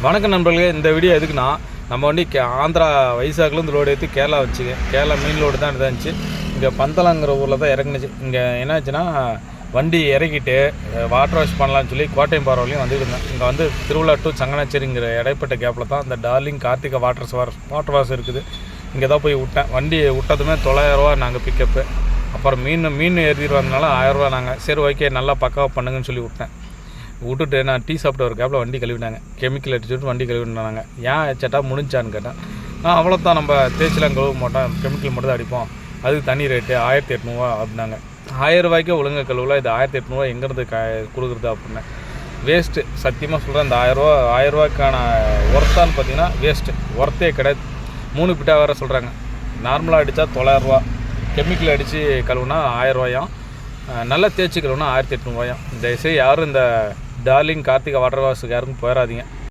வணக்கம் நண்பர்களே. இந்த வீடியோ எதுக்குன்னா, நம்ம வண்டி ஆந்திரா வைசாக்லேருந்து லோடு ஏற்றி கேரளா வச்சுங்க. கேரளா மீன் லோடு தான் இருந்துச்சு. இங்கே பந்தலாங்கிற ஊரில் தான் இறங்குனுச்சு. இங்கே என்னாச்சுன்னா, வண்டி இறக்கிட்டு வாட்டர் வாஷ் பண்ணலான்னு சொல்லி கோட்டையம் பாறையிலையும் வந்துருந்தேன். இங்கே வந்து திருவிழா டு சங்கனாச்சேரிங்கிற இடைப்பட்ட கேப்பில் தான் இந்த டார்லிங் கார்த்திகா வாட்டர் வாஷ் இருக்குது. இங்கே தான் போய் விட்டேன். வண்டி விட்டதுமே 900 ரூபா நாங்கள் பிக்கப்பு. அப்புறம் மீன் ஏற்றிட்டு வந்தனால 1000 ரூபா நாங்கள். சரி ஓகே நல்லா பக்காவாக பண்ணுங்கன்னு சொல்லி விட்டுட்டு நான் டீ சாப்பிட்ட ஒரு கேப்பில் வண்டி கழுவினாங்க. கெமிக்கல் அடிச்சுட்டு வண்டி கழுவினாங்க. ஏன் சேட்டா முடிஞ்சான்னு கேட்டேன். அவ்வளோதான், நம்ம தேய்ச்சிலாம் கழுவ மாட்டோம், கெமிக்கல் மட்டும் தான் அடிப்போம், அதுக்கு தனி ரேட்டு 1800 அப்படின்னாங்க. 1000 ரூபாய்க்கு ஒழுங்கு கழுவலாம், இது 1800 எங்கேருந்து கொடுக்குறது அப்படின்னேன். வேஸ்ட்டு. சத்தியமாக சொல்கிறேன், இந்த 1000 ரூபாய்க்கான ஒர்த்தான்னு பார்த்தீங்கன்னா வேஸ்ட்டு, ஒர்த்தே கிடையாது. 3 பிட்டா வேறு சொல்கிறாங்க. நார்மலாக அடித்தா 900 ரூபா, கெமிக்கல் அடித்து கழுவுனா 1000 ரூபாயும், நல்லா தேய்ச்சி கழுவுனா 1800 ரூபாயும். தயவுசெய்து யாரும் இந்த டார்லிங் கார்த்திகா வாட்டர் வாஷுக்கு யாருக்கும் போயிடாதீங்க.